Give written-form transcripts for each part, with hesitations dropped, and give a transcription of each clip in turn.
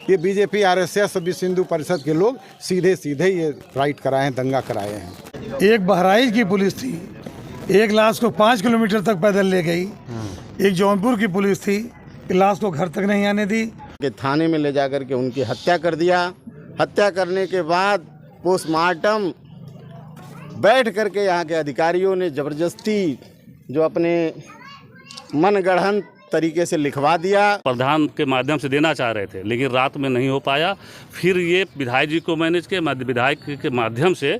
ये BJP RSS विश्व हिंदू परिषद के लोग सीधे सीधे ये राइट कराए हैं, दंगा कराए हैं। एक बहराइच की पुलिस थी, एक लाश को 5 किलोमीटर तक पैदल ले गई। एक जौनपुर की पुलिस थी, लाश को घर तक नहीं आने दी। के थाने में ले जाकर के उनकी हत्या कर दिया। हत्या करने के बाद पोस्टमार्टम बैठ करके यहाँ के अधिकारियों ने ज़बरदस्ती जो अपने मनगढ़ंत तरीके से लिखवा दिया। प्रधान के माध्यम से देना चाह रहे थे, लेकिन रात में नहीं हो पाया। फिर ये विधायक जी को मैनेज के विधायक के माध्यम से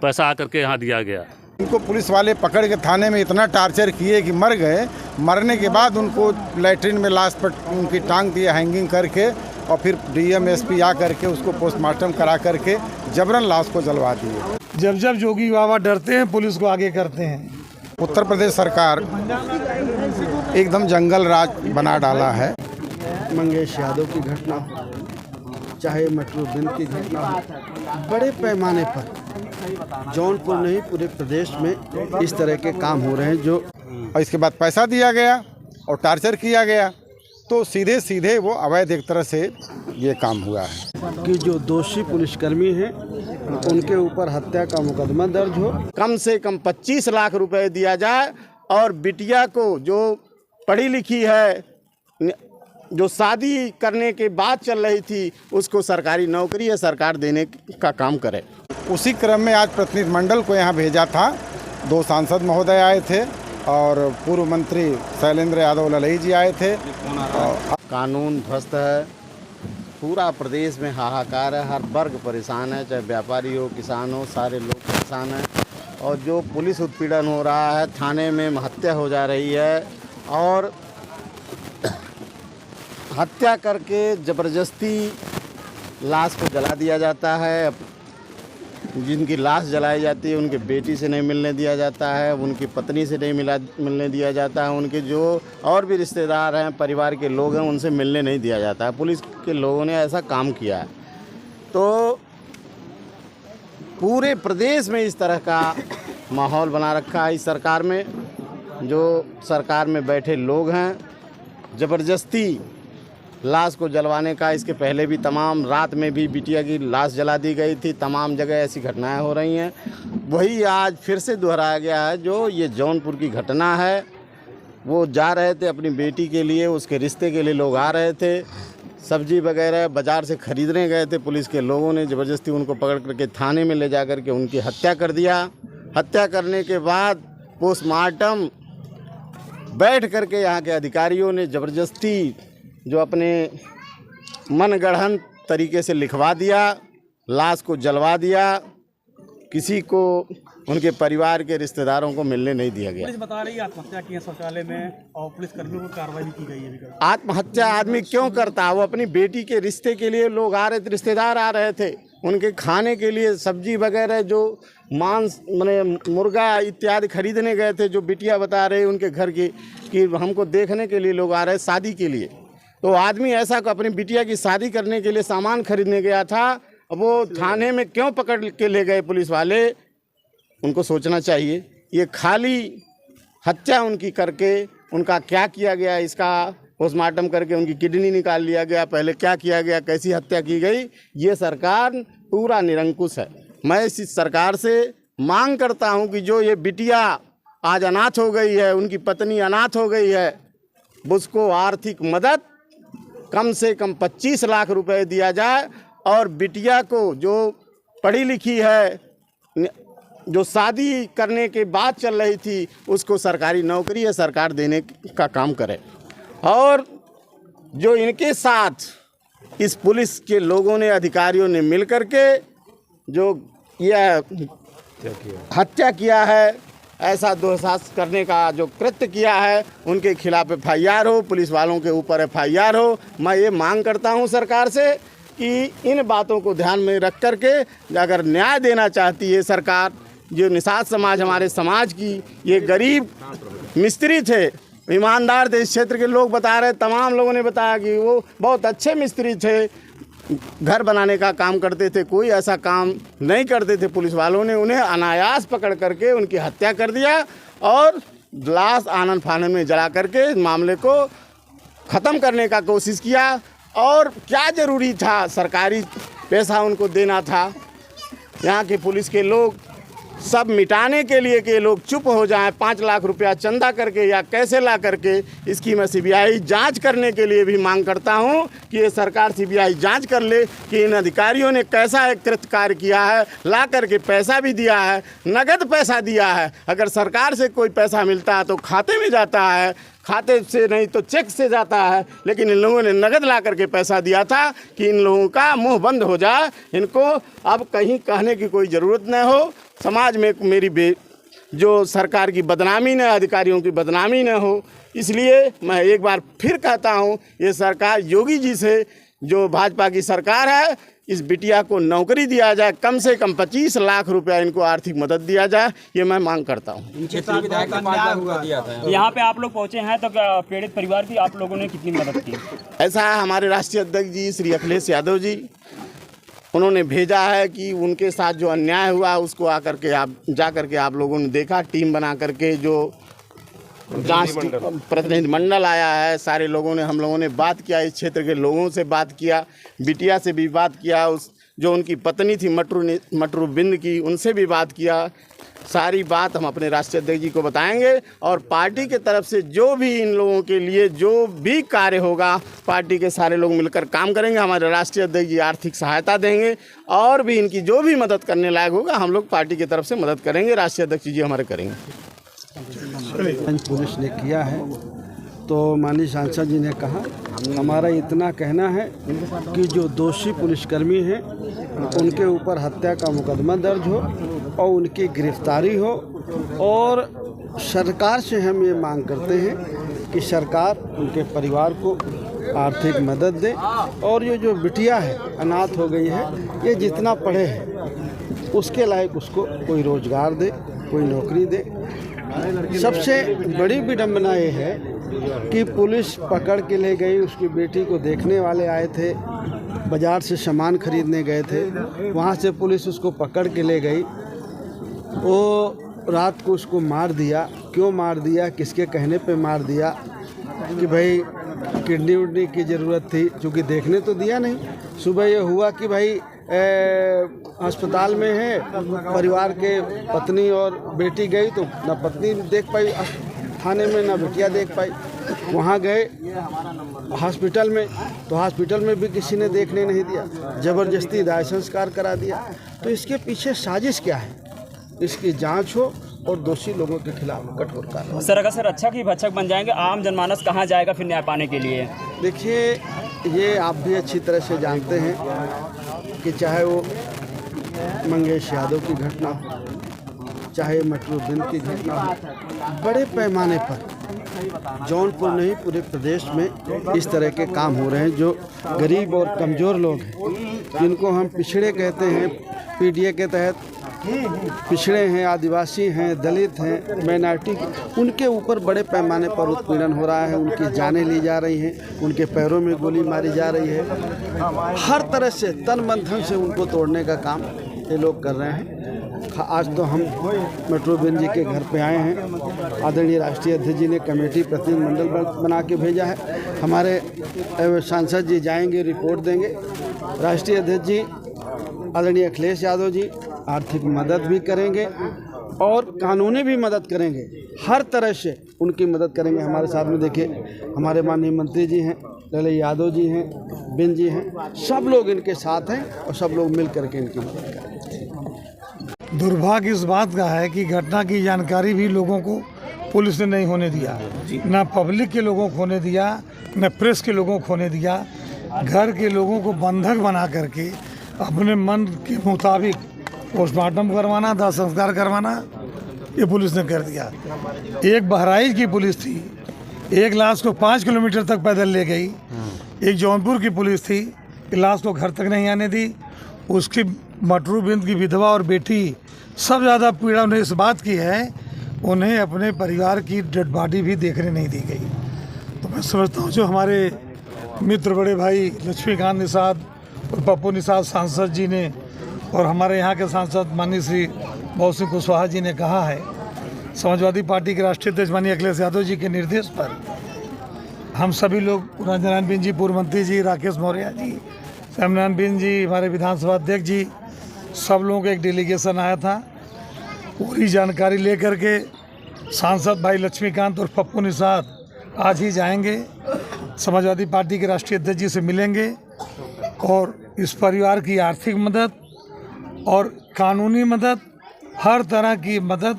पैसा आकर के यहाँ दिया गया। उनको पुलिस वाले पकड़ के थाने में इतना टार्चर किए कि मर गए। मरने के बाद उनको लैट्रिन में लाश पर उनकी टांग दिया हैंगिंग करके, और फिर डीएम एसपी आ करके उसको पोस्टमार्टम करा करके जबरन लाश को जलवा दिए। जब जब जोगी बाबा डरते हैं, पुलिस को आगे करते हैं। उत्तर प्रदेश सरकार एकदम जंगल राज बना डाला है। मंगेश यादव की घटना, चाहे मेट्रो बिल की घटना, बड़े पैमाने पर जौनपुर नहीं पूरे प्रदेश में इस तरह के काम हो रहे हैं। जो और इसके बाद पैसा दिया गया और टार्चर किया गया, तो सीधे सीधे वो अवैध एक तरह से ये काम हुआ है कि जो दोषी पुलिसकर्मी हैं उनके ऊपर हत्या का मुकदमा दर्ज हो। कम से कम 25 लाख रुपए दिया जाए और बिटिया को जो पढ़ी लिखी है, जो शादी करने के बाद चल रही थी, उसको सरकारी नौकरी या सरकार देने का काम करे। उसी क्रम में आज प्रतिनिधिमंडल को यहाँ भेजा था। 2 सांसद महोदय आए थे और पूर्व मंत्री शैलेंद्र यादव ललई जी आए थे। कानून ध्वस्त है, पूरा प्रदेश में हाहाकार है, हर वर्ग परेशान है, चाहे व्यापारी हो, किसान हो, सारे लोग परेशान हैं। और जो पुलिस उत्पीड़न हो रहा है, थाने में हत्या हो जा रही है और हत्या करके ज़बरदस्ती लाश को जला दिया जाता है। जिनकी लाश जलाई जाती है उनके बेटी से नहीं मिलने दिया जाता है, उनकी पत्नी से नहीं मिलने दिया जाता है, उनके जो और भी रिश्तेदार हैं, परिवार के लोग हैं, उनसे मिलने नहीं दिया जाता है। पुलिस के लोगों ने ऐसा काम किया है। तो पूरे प्रदेश में इस तरह का माहौल बना रखा है। इस सरकार में जो सरकार में बैठे लोग हैं, ज़बरदस्ती लाश को जलवाने का, इसके पहले भी तमाम रात में भी बिटिया की लाश जला दी गई थी। तमाम जगह ऐसी घटनाएं हो रही हैं। वही आज फिर से दोहराया गया है। जो ये जौनपुर की घटना है, वो जा रहे थे अपनी बेटी के लिए, उसके रिश्ते के लिए लोग आ रहे थे, सब्जी वगैरह बाज़ार से ख़रीदने गए थे। पुलिस के लोगों ने ज़बरदस्ती उनको पकड़ करके थाने में ले जा कर के उनकी हत्या कर दिया। हत्या करने के बाद पोस्टमार्टम बैठ करके यहाँ के अधिकारियों ने ज़बरदस्ती जो अपने मनगढ़ंत तरीके से लिखवा दिया, लाश को जलवा दिया। किसी को उनके परिवार के रिश्तेदारों को मिलने नहीं दिया गया। पुलिस बता रही है आत्महत्या की है शौचालय में, और पुलिस कर्मियों को कार्रवाई की गई है। आत्महत्या आदमी क्यों करता है? वो अपनी बेटी के रिश्ते के लिए लोग आ रहे थे, रिश्तेदार आ रहे थे, उनके खाने के लिए सब्जी वगैरह, जो मांस माने मुर्गा इत्यादि खरीदने गए थे। जो बिटिया बता रहे उनके घर की कि हमको देखने के लिए लोग आ रहे, शादी के लिए। तो आदमी ऐसा अपनी बिटिया की शादी करने के लिए सामान खरीदने गया था, वो थाने में क्यों पकड़ के ले गए पुलिस वाले? उनको सोचना चाहिए। ये खाली हत्या उनकी करके उनका क्या किया गया, इसका पोस्टमार्टम करके उनकी किडनी निकाल लिया गया। पहले क्या किया गया, कैसी हत्या की गई, ये सरकार पूरा निरंकुश है। मैं इस सरकार से मांग करता हूँ कि जो ये बिटिया आज अनाथ हो गई है, उनकी पत्नी अनाथ हो गई है, उसको आर्थिक मदद कम से कम 25 लाख रुपए दिया जाए। और बिटिया को जो पढ़ी लिखी है, जो शादी करने के बाद चल रही थी, उसको सरकारी नौकरी या सरकार देने का काम करे। और जो इनके साथ इस पुलिस के लोगों ने, अधिकारियों ने मिल कर के जो यह हत्या किया है, ऐसा दुस्साहस करने का जो कृत्य किया है, उनके खिलाफ FIR हो, पुलिस वालों के ऊपर FIR हो। मैं ये मांग करता हूं सरकार से कि इन बातों को ध्यान में रख कर के अगर न्याय देना चाहती है सरकार, जो निषाद समाज हमारे समाज की, ये गरीब मिस्त्री थे, ईमानदार थे, इस क्षेत्र के लोग बता रहे, तमाम लोगों ने बताया कि वो बहुत अच्छे मिस्त्री थे, घर बनाने का काम करते थे, कोई ऐसा काम नहीं करते थे। पुलिस वालों ने उन्हें अनायास पकड़ करके उनकी हत्या कर दिया और लाश आनन फानन में जला करके मामले को ख़त्म करने का कोशिश किया। और क्या ज़रूरी था सरकारी पैसा उनको देना था। यहाँ के पुलिस के लोग सब मिटाने के लिए कि लोग चुप हो जाएं, 5 लाख रुपया चंदा करके या कैसे ला करके, इसकी मैं सीबीआई जांच करने के लिए भी मांग करता हूं कि ये सरकार सीबीआई जांच कर ले कि इन अधिकारियों ने कैसा एक कृत्य कार्य किया है। ला करके पैसा भी दिया है, नगद पैसा दिया है। अगर सरकार से कोई पैसा मिलता है तो खाते में जाता है, खाते से नहीं तो चेक से जाता है, लेकिन इन लोगों ने नगद ला करके पैसा दिया था कि इन लोगों का मुंह बंद हो जाए, इनको अब कहीं कहने की कोई ज़रूरत न हो। समाज में मेरी जो सरकार की बदनामी न, अधिकारियों की बदनामी न हो, इसलिए मैं एक बार फिर कहता हूँ, ये सरकार योगी जी से जो भाजपा की सरकार है, इस बिटिया को नौकरी दिया जाए, कम से कम 25 लाख रुपया इनको आर्थिक मदद दिया जाए, ये मैं मांग करता हूँ। यहाँ पे आप लोग पहुँचे हैं तो क्या पीड़ित परिवार की आप लोगों ने कितनी मदद की? ऐसा है, हमारे राष्ट्रीय अध्यक्ष जी श्री अखिलेश यादव जी, उन्होंने भेजा है कि उनके साथ जो अन्याय हुआ उसको आकर के आप जा करके आप लोगों ने देखा, टीम बना करके जो जांच प्रतिनिधिमंडल आया है, सारे लोगों ने, हम लोगों ने बात किया, इस क्षेत्र के लोगों से बात किया, बिटिया से भी बात किया, उस जो उनकी पत्नी थी मटरू बिंद की, उनसे भी बात किया। सारी बात हम अपने राष्ट्रीय अध्यक्ष जी को बताएंगे और पार्टी के तरफ से जो भी इन लोगों के लिए जो भी कार्य होगा, पार्टी के सारे लोग मिलकर काम करेंगे। हमारे राष्ट्रीय अध्यक्ष जी आर्थिक सहायता देंगे और भी इनकी जो भी मदद करने लायक होगा हम लोग पार्टी की तरफ से मदद करेंगे, राष्ट्रीय अध्यक्ष जी हमारे करेंगे। पुलिस ने किया है तो माननीय सांसद जी ने कहा, हमारा इतना कहना है कि जो दोषी पुलिसकर्मी हैं उनके ऊपर हत्या का मुकदमा दर्ज हो और उनकी गिरफ्तारी हो। और सरकार से हम ये मांग करते हैं कि सरकार उनके परिवार को आर्थिक मदद दे और ये जो बिटिया है अनाथ हो गई है, ये जितना पढ़े है उसके लायक उसको कोई रोजगार दे, कोई नौकरी दे। सबसे बड़ी विडंबना ये है कि पुलिस पकड़ के ले गई, उसकी बेटी को देखने वाले आए थे, बाज़ार से सामान खरीदने गए थे, वहाँ से पुलिस उसको पकड़ के ले गई, वो रात को उसको मार दिया। क्यों मार दिया, किसके कहने पे मार दिया कि भाई किडनी उडनी की ज़रूरत थी, क्योंकि देखने तो दिया नहीं। सुबह ये हुआ कि भाई अस्पताल में है, परिवार के पत्नी और बेटी गई तो ना पत्नी देख पाई थाने में, ना बेटिया देख पाई। वहाँ गए हॉस्पिटल में तो हॉस्पिटल में भी किसी ने देखने नहीं दिया, ज़बरदस्ती दाह संस्कार करा दिया। तो इसके पीछे साजिश क्या है, इसकी जांच हो और दोषी लोगों के खिलाफ कठोर कार्रवाई। सर, अगर सर रक्षक ही भक्षक बन जाएंगे, आम जनमानस कहाँ जाएगा फिर न्याय पाने के लिए? देखिए, ये आप भी अच्छी तरह से जानते हैं कि चाहे वो मंगेश यादव की घटना हो, चाहे मटरू बिंद की घटना हो, बड़े पैमाने पर जौनपुर नहीं पूरे प्रदेश में इस तरह के काम हो रहे हैं। जो गरीब और कमज़ोर लोग हैं, जिनको हम पिछड़े कहते हैं, पीडीए के तहत पिछड़े हैं, आदिवासी हैं, दलित हैं, माइनॉरिटी, उनके ऊपर बड़े पैमाने पर उत्पीड़न हो रहा है। उनकी जानें ली जा रही हैं, उनके पैरों में गोली मारी जा रही है। हर तरह से तन मन धन से उनको तोड़ने का काम ये लोग कर रहे हैं। आज तो हम मटरू बिंद जी के घर पे आए हैं। आदरणीय राष्ट्रीय अध्यक्ष जी ने कमेटी प्रतिनिधिमंडल बना के भेजा है। हमारे सांसद जी जाएंगे, रिपोर्ट देंगे। राष्ट्रीय अध्यक्ष जी आदरणीय अखिलेश यादव जी आर्थिक मदद भी करेंगे और कानूनी भी मदद करेंगे, हर तरह से उनकी मदद करेंगे। हमारे साथ में देखिए हमारे माननीय मंत्री जी हैं, लले यादव जी हैं, बिंद जी हैं, सब लोग इनके साथ हैं और सब लोग मिल करके इनकी मदद करेंगे। दुर्भाग्य इस बात का है कि घटना की जानकारी भी लोगों को पुलिस ने नहीं होने दिया, ना पब्लिक के लोगों को होने दिया, न प्रेस के लोगों को होने दिया। घर के लोगों को बंधक बना करके अपने मन के मुताबिक पोस्टमार्टम करवाना, दाह संस्कार करवाना, ये पुलिस ने कर दिया। एक बहराइच की पुलिस थी, एक लाश को 5 किलोमीटर तक पैदल ले गई। एक जौनपुर की पुलिस थी कि लाश को घर तक नहीं आने दी। उसकी मटरू बिंद की विधवा और बेटी सब ज़्यादा पीड़ा उन्हें इस बात की है, उन्हें अपने परिवार की डेड बॉडी भी देखने नहीं दी गई। तो मैं समझता हूँ जो हमारे मित्र बड़े भाई लक्ष्मीकांत निषाद और पप्पू निषाद सांसद जी ने और हमारे यहाँ के सांसद माननीय श्री बहुत सिंह कुशवाहा जी ने कहा है, समाजवादी पार्टी के राष्ट्रीय अध्यक्ष माननीय अखिलेश यादव जी के निर्देश पर हम सभी लोग रंजन बिन जी, पूर्व मंत्री जी, राकेश मौर्य जी, श्यामनारायण बिन जी, हमारे विधानसभा अध्यक्ष जी, सब लोगों का एक डेलीगेशन आया था। पूरी जानकारी लेकर के सांसद भाई लक्ष्मीकांत और पप्पू निषाद आज ही जाएंगे, समाजवादी पार्टी के राष्ट्रीय अध्यक्ष जी से मिलेंगे और इस परिवार की आर्थिक मदद और कानूनी मदद, हर तरह की मदद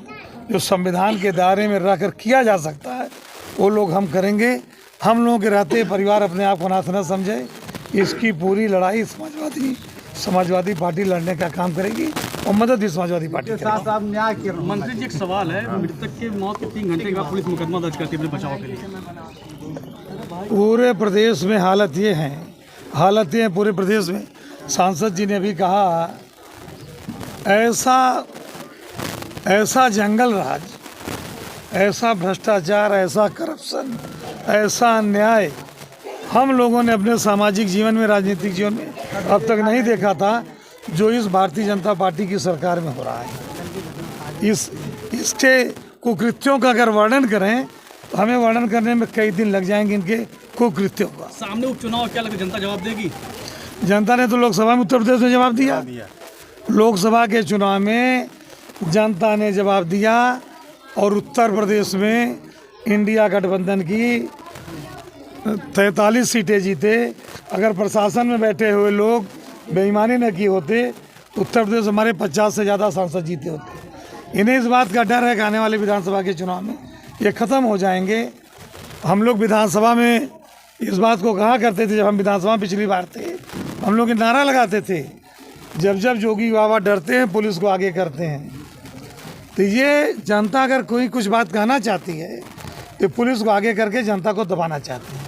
जो संविधान के दायरे में रहकर किया जा सकता है वो लोग हम करेंगे। हम लोगों के रहते परिवार अपने आप को अनाथ न समझे, इसकी पूरी लड़ाई समाजवादी पार्टी लड़ने का काम करेगी और मदद भी समाजवादी पार्टी करेगी। मंत्री जी, एक सवाल है, मृतक की मौत के 3 घंटे के बाद पुलिस मुकदमा दर्ज करती है अपने बचाव के लिए। पूरे प्रदेश में हालत ये है पूरे प्रदेश में। सांसद जी ने अभी कहा ऐसा जंगल राज, ऐसा भ्रष्टाचार, ऐसा करप्शन, ऐसा अन्याय हम लोगों ने अपने सामाजिक जीवन में, राजनीतिक जीवन में अब तक नहीं देखा था जो इस भारतीय जनता पार्टी की सरकार में हो रहा है। इसके कुकृत्यों का अगर वर्णन करें तो हमें वर्णन करने में कई दिन लग जाएंगे इनके कुकृत्यों का। सामने उपचुनाव, क्या लगे जनता जवाब देगी? जनता ने तो लोकसभा में उत्तर प्रदेश में जवाब दिया। लोकसभा के चुनाव में जनता ने जवाब दिया और उत्तर प्रदेश में इंडिया गठबंधन की 43 सीटें जीते। अगर प्रशासन में बैठे हुए लोग बेईमानी न किए होते, उत्तर प्रदेश हमारे 50 से ज़्यादा सांसद जीते होते। इन्हें इस बात का डर है कि आने वाले विधानसभा के चुनाव में ये ख़त्म हो जाएंगे। हम लोग विधानसभा में इस बात को कहा करते थे, जब हम विधानसभा पिछली बार थे, हम लोग नारा लगाते थे, जब जब जोगी बाबा डरते हैं पुलिस को आगे करते हैं। तो ये जनता अगर कोई कुछ बात कहना चाहती है तो पुलिस को आगे करके जनता को दबाना चाहती है।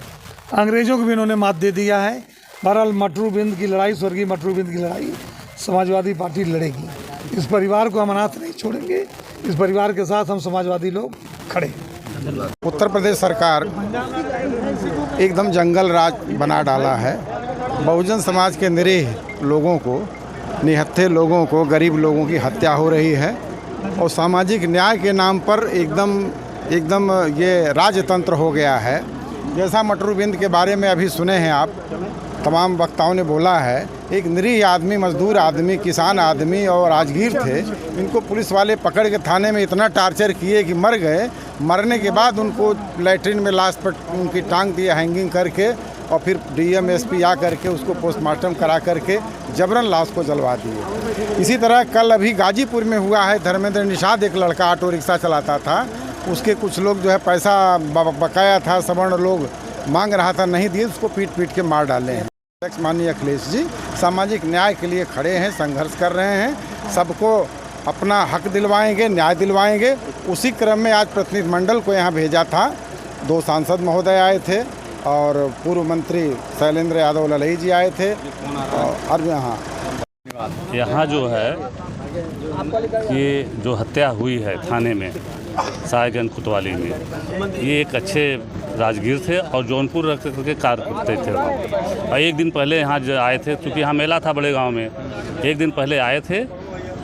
अंग्रेजों को भी इन्होंने मात दे दिया है। बहरहाल मटरू बिंद की लड़ाई, स्वर्गीय मटरू बिंद की लड़ाई समाजवादी पार्टी लड़ेगी। इस परिवार को हम अनाथ नहीं छोड़ेंगे, इस परिवार के साथ हम समाजवादी लोग खड़े हैं। उत्तर प्रदेश सरकार एकदम जंगल राज बना डाला है। बहुजन समाज के निरीह लोगों को, निहत्थे लोगों को, गरीब लोगों की हत्या हो रही है और सामाजिक न्याय के नाम पर एकदम ये राजतंत्र हो गया है। जैसा मटरू बिंद के बारे में अभी सुने हैं आप, तमाम वक्ताओं ने बोला है, एक निरीह आदमी, मजदूर आदमी, किसान आदमी और राजगीर थे। इनको पुलिस वाले पकड़ के थाने में इतना टार्चर किए कि मर गए। मरने के बाद उनको लैट्रिन में लाश पर उनकी टांग दिए हैंगिंग करके और फिर डीएम एसपी आ करके उसको पोस्टमार्टम करा करके जबरन लाश को जलवा दिए। इसी तरह कल अभी गाजीपुर में हुआ है। धर्मेंद्र निषाद, एक लड़का ऑटो रिक्शा चलाता था, उसके कुछ लोग जो है पैसा बकाया था, सवर्ण लोग मांग रहा था, नहीं दिए, उसको पीट के मार डाले हैं। माननीय अखिलेश जी सामाजिक न्याय के लिए खड़े हैं, संघर्ष कर रहे हैं, सबको अपना हक दिलवाएंगे, न्याय दिलवाएंगे। उसी क्रम में आज प्रतिनिधिमंडल को यहाँ भेजा था। 2 सांसद महोदय आए थे और पूर्व मंत्री शैलेंद्र यादव ललई जी आए थे। और यहाँ जो है ये जो हत्या हुई है थाने में, साहेबगंज कोतवाली में, ये एक अच्छे राजगीर थे और जौनपुर रक्त के कार्यकर्ता थे। और एक दिन पहले यहाँ आए थे, क्योंकि यहाँ मेला था बड़े गांव में, एक दिन पहले आए थे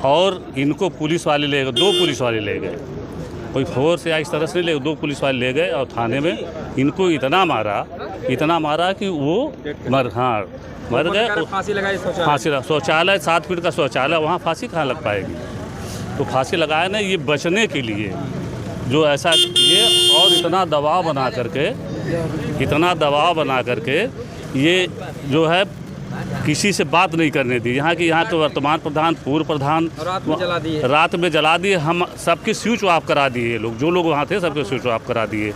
और इनको पुलिस वाले ले गए, 2 पुलिस वाले ले गए। कोई फोर्स से इस तरह से ले, 2 पुलिस वाले ले गए और थाने में इनको इतना मारा कि वो मर गए। फांसी लगाई, शौचालय 7 फीट का शौचालय, वहाँ फांसी कहाँ लग पाएगी? तो फांसी लगाया ना, ये बचने के लिए जो ऐसा किए और इतना दबाव बना करके ये जो है किसी से बात नहीं करने दी। यहाँ के वर्तमान प्रधान, पूर्व प्रधान रात में जला दिए। हम सबके स्विच ऑफ करा दिए, ये लोग जो लोग वहाँ थे सबके स्विच ऑफ करा दिए।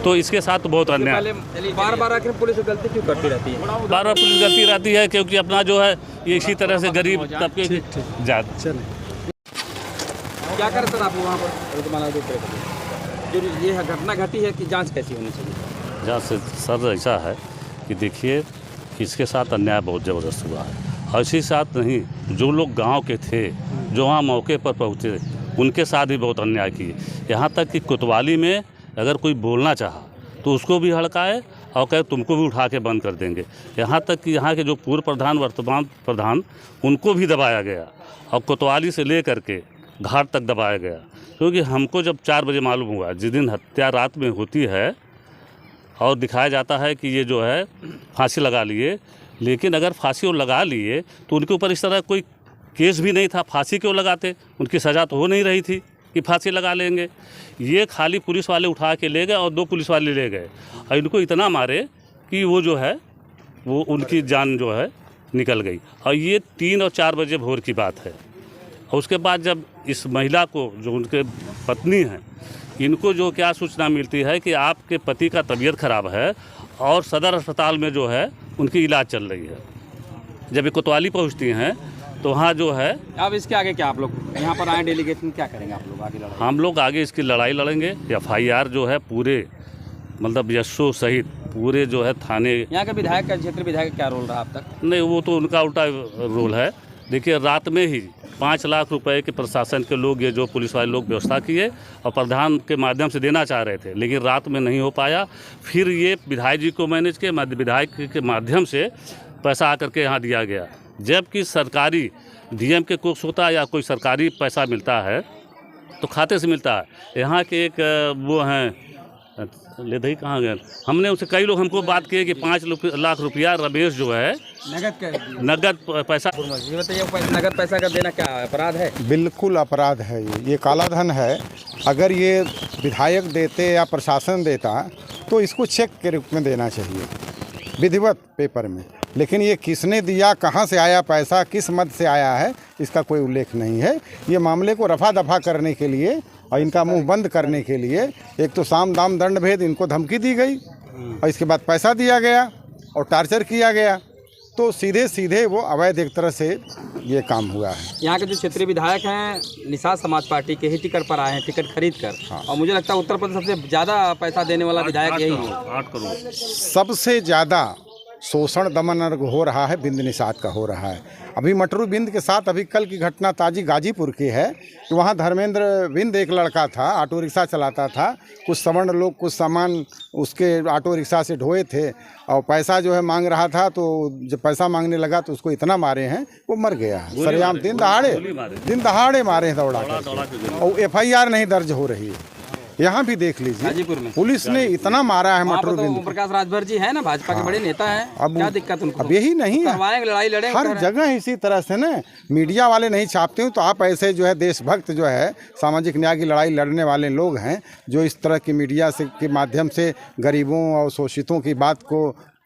तो इसके साथ तो बहुत अन्याय। बार आखिर पुलिस गलती क्यों करती रहती है? बार पुलिस गलती रहती है क्योंकि अपना जो है ये इसी तरह से गरीब तबके की क्या करें सर आप वहाँ पर? जो ये घटना घटी है कि जांच कैसी होनी चाहिए? जांच से सर ऐसा है कि देखिए, इसके साथ अन्याय बहुत ज़बरदस्त हुआ है। और इसी साथ नहीं, जो लोग गांव के थे, जो वहाँ मौके पर पहुँचे, उनके साथ भी बहुत अन्याय किए। यहाँ तक कि कोतवाली में अगर कोई बोलना चाहा तो उसको भी हड़काए और कहे तुमको भी उठा के बंद कर देंगे। यहाँ तक कि यहाँ के जो पूर्व प्रधान, वर्तमान प्रधान, उनको भी दबाया गया और कोतवाली से ले करके घाट तक दबाया गया। क्योंकि हमको जब 4 बजे मालूम हुआ, जिस दिन हत्या रात में होती है और दिखाया जाता है कि ये जो है फांसी लगा लिए, लेकिन अगर फांसी वो लगा लिए तो उनके ऊपर इस तरह कोई केस भी नहीं था, फांसी क्यों लगाते? उनकी सज़ा तो हो नहीं रही थी कि फांसी लगा लेंगे। ये खाली पुलिस वाले उठा के ले गए और 2 पुलिस वाले ले गए और इनको इतना मारे कि वो जो है वो उनकी जान जो है निकल गई। और ये 3 और 4 बजे भोर की बात है। और उसके बाद जब इस महिला को, जो उनके पत्नी हैं, इनको जो क्या सूचना मिलती है कि आपके पति का तबीयत खराब है और सदर अस्पताल में जो है उनकी इलाज चल रही है। जब ये कोतवाली पहुंचती हैं तो वहाँ जो है, अब इसके आगे क्या आप लोग यहाँ पर आए डेलीगेट में, क्या करेंगे आप लोग आगे लड़ाई? हम लोग आगे इसकी लड़ाई लड़ेंगे। FIR जो है पूरे मतलब यशो सहित पूरे जो है थाने। यहाँ का विधायक का, क्षेत्रीय विधायक का क्या रोल रहा अब तक? नहीं, वो तो उनका उल्टा रोल है। देखिए, रात में ही 5 लाख रुपए के प्रशासन के लोग, ये जो पुलिस वाले लोग व्यवस्था किए और प्रधान के माध्यम से देना चाह रहे थे, लेकिन रात में नहीं हो पाया। फिर ये विधायक जी को मैनेज के विधायक के माध्यम से पैसा आकर के यहाँ दिया गया। जबकि सरकारी DM के कोष होता है या कोई सरकारी पैसा मिलता है तो खाते से मिलता है। यहाँ के एक वो हैं ले दही कहाँ गए, हमने उनसे कई लोग हमको बात किए कि 5 लाख रुपया रमेश जो है नगद पैसा। ये बताइए, नगद पैसा का देना क्या अपराध है? बिल्कुल अपराध है ये काला धन है। अगर ये विधायक देते या प्रशासन देता तो इसको चेक के रूप में देना चाहिए, विधिवत पेपर में। लेकिन ये किसने दिया, कहाँ से आया पैसा, किस मद से आया है, इसका कोई उल्लेख नहीं है। ये मामले को रफा दफा करने के लिए और इनका मुंह बंद करने के लिए एक तो साम दाम दंड भेद इनको धमकी दी गई और इसके बाद पैसा दिया गया और टार्चर किया गया। तो सीधे सीधे वो अवैध एक तरह से ये काम हुआ है। यहाँ के जो क्षेत्रीय विधायक हैं निषाद समाज पार्टी के ही टिकट पर आए हैं, टिकट खरीद कर। हाँ। और मुझे लगता है उत्तर प्रदेश सबसे ज़्यादा पैसा देने वाला विधायक यही है। 8 करोड़ सबसे ज़्यादा शोषण दमन हो रहा है बिंद निषाद का हो रहा है। अभी मटरू बिंद के साथ अभी कल की घटना ताजी गाजीपुर की है कि वहाँ धर्मेंद्र बिंद एक लड़का था, ऑटो रिक्शा चलाता था। कुछ सवर्ण लोग कुछ सामान उसके ऑटो रिक्शा से ढोए थे और पैसा जो है मांग रहा था, तो जब पैसा मांगने लगा तो उसको इतना मारे हैं वो मर गया है। सरेआम दिन दहाड़े मारे हैं दौड़ा कर, और FIR नहीं दर्ज हो रही है। यहाँ भी देख लीजिए गाजीपुर में पुलिस ने इतना मारा है मटरू बिंद। ओम प्रकाश राजभर जी है ना, भाजपा के बड़े नेता हैं। अब क्या दिक्कत उनको? अब यही नहीं है, करवाएंगे, लड़ाई लड़ेंगे हर जगह इसी तरह से ना मीडिया वाले नहीं छापते हो तो आप ऐसे जो है देशभक्त जो है सामाजिक न्याय की लड़ाई लड़ने वाले लोग हैं जो इस तरह की मीडिया से के माध्यम से गरीबों और शोषितों की बात को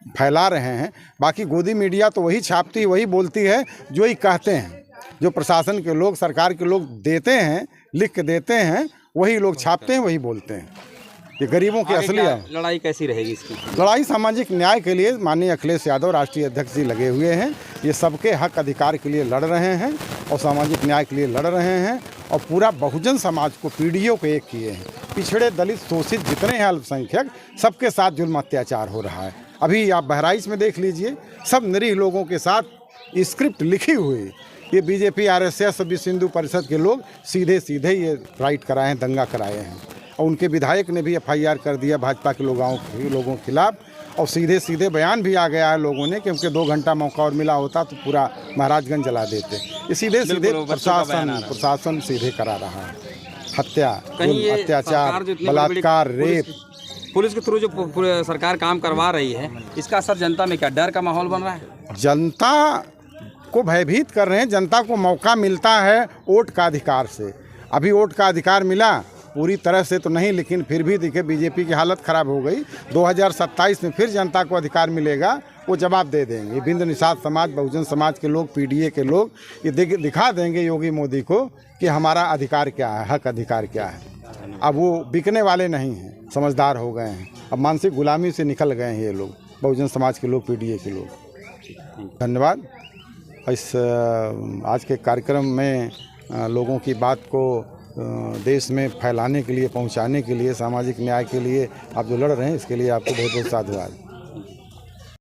फैला रहे हैं। बाकी गोदी मीडिया तो वही छापती, वही बोलती है जो ही कहते हैं, जो प्रशासन के लोग, सरकार के लोग देते हैं, लिख के देते हैं, वही लोग छापते हैं, वही बोलते हैं। ये गरीबों की असली है। लड़ाई कैसी रहेगी इसकी? लड़ाई सामाजिक न्याय के लिए माननीय अखिलेश यादव राष्ट्रीय अध्यक्ष जी लगे हुए हैं। ये सबके हक अधिकार के लिए लड़ रहे हैं और सामाजिक न्याय के लिए लड़ रहे हैं और पूरा बहुजन समाज को, पीढ़ियों को एक किए हैं। पिछड़े, दलित, शोषित जितने हैं अल्पसंख्यक, सबके साथ जुल्म अत्याचार हो रहा है। अभी आप बहराइच में देख लीजिए, सब निरीह लोगों के साथ स्क्रिप्ट लिखी हुई, ये BJP RSS विश्व हिंदू परिषद के लोग सीधे सीधे ये राइट कराए हैं, दंगा कराए हैं। और उनके विधायक ने भी FIR कर दिया भाजपा के लोगों के खिलाफ और सीधे सीधे बयान भी आ गया है लोगों ने, क्योंकि 2 घंटा मौका और मिला होता तो पूरा महाराजगंज जला देते। ये सीधे सीधे प्रशासन सीधे करा रहा है। हत्या, अत्याचार, बलात्कार, रेप। पुलिस के थ्रू जो सरकार काम करवा रही है, इसका असर जनता में क्या डर का माहौल बन रहा है? जनता को भयभीत कर रहे हैं। जनता को मौका मिलता है वोट का अधिकार से। अभी वोट का अधिकार मिला, पूरी तरह से तो नहीं, लेकिन फिर भी देखिए BJP की हालत ख़राब हो गई। 2027 में फिर जनता को अधिकार मिलेगा, वो जवाब दे देंगे। बिंद निषाद समाज, बहुजन समाज के लोग, PDA के लोग ये दिखा देंगे योगी मोदी को कि हमारा अधिकार क्या है, हक अधिकार क्या है। अब वो बिकने वाले नहीं हैं, समझदार हो गए हैं। अब मानसिक गुलामी से निकल गए हैं ये लोग, बहुजन समाज के लोग, PDA के लोग। धन्यवाद। इस आज के कार्यक्रम में लोगों की बात को देश में फैलाने के लिए, पहुंचाने के लिए, सामाजिक न्याय के लिए आप जो लड़ रहे हैं, इसके लिए आपको बहुत बहुत साधुवाद।